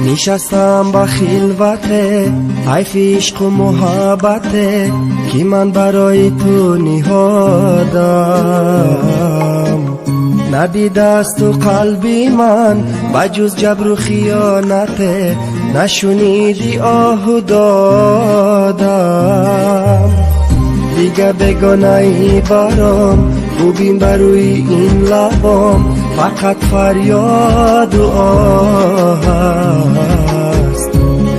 نشستم با خلوته حیف عشق و محبته که من برای تو نهادم ندیده است تو قلبی من بجز جبر و خیانته نشنیدی آهو دادم دیگه بگانه برام خوبیم بروی این لبام فقط فریاد و آه است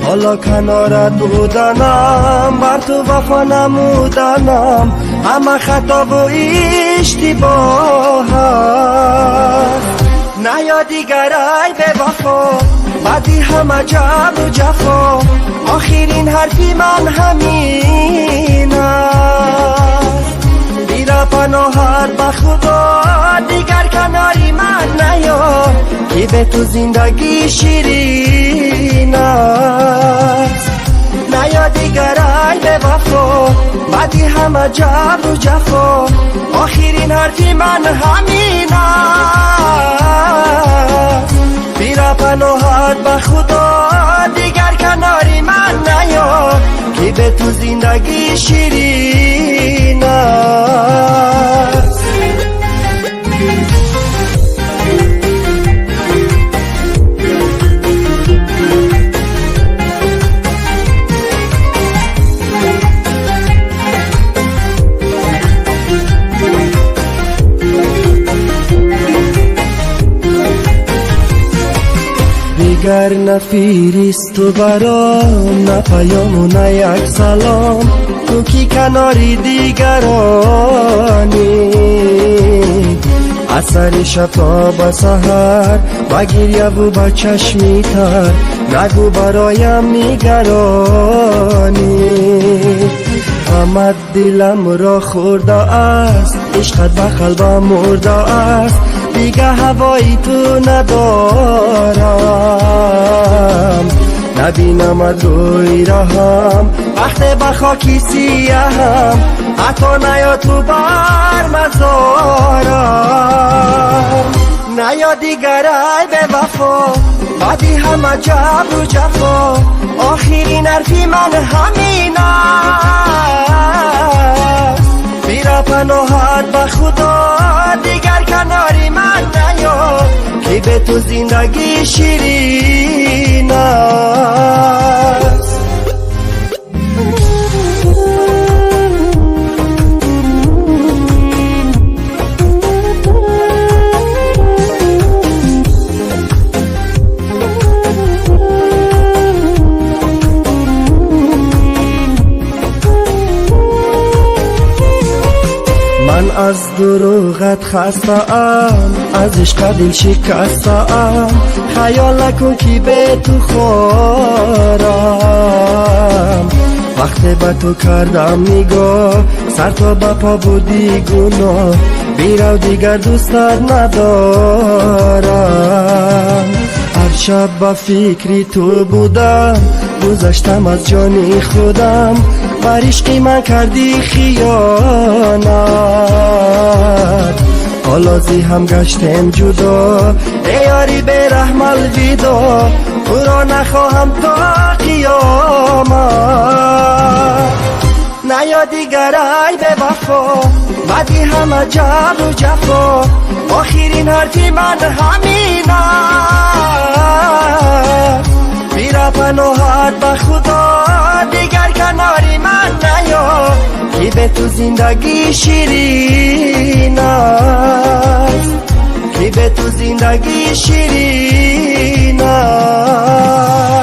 حالا کنارت بودنم بر تو وفا نمودنم همه خطا و اشتباه است نه یا دیگر ای به وفا بعدی همه جبر و جفا آخرین حرفی من همین است بیرا پناهت به خدا دیگر کناری من نیا که به تو زندگی شیرین است نیا دیگر ای به وفا بعدی همه جبر و جفا آخرین حرفی من همین است بیرا پناهت به خدا دیگر کناری من نیا که به تو زندگی شیرین است دیگر نه فیریست تو برام نه پیام و نه یک سلام تو کی کناری دیگرانی اثر شب تا به سحر با گریه و با چشمی تر نگو برایم نگرانی غمت دلم را خورده است عشقت به قلبم مرده است دیگه هوای تو ندارم نبینمت روی رهم وقت به خاکی سیهم حتی نیا تو بر مزارم نیا دیگر ای به وفا بعدی همه جبر و جفا آخرین حرفی من همین است بیرا پناهت به خدا دیگر کناری من نیا که به تو زندگی شیرین است من از دروغت خسته ام از عشق دل شکسته ام خیال نکن که به تو خورم وقتی به تو کردم نگاه سر تا به پا بودی گناه بیرو دیگر دوستت ندارم هر شب با فکری تو بودم گذشتم از جانی خودم بر عشقی من کردی خیانت حالا زی هم گشتم جدا ای یاری به رحم الویدا تو را نخواهم تا قیامت نیا دیگر ای به وفا بعدی همه جبر و جفا آخرین حرفی من همین است بیرا پناهت به خدا دیگر کناری من نیا که به تو زندگی شیرین است که به تو زندگی شیرین است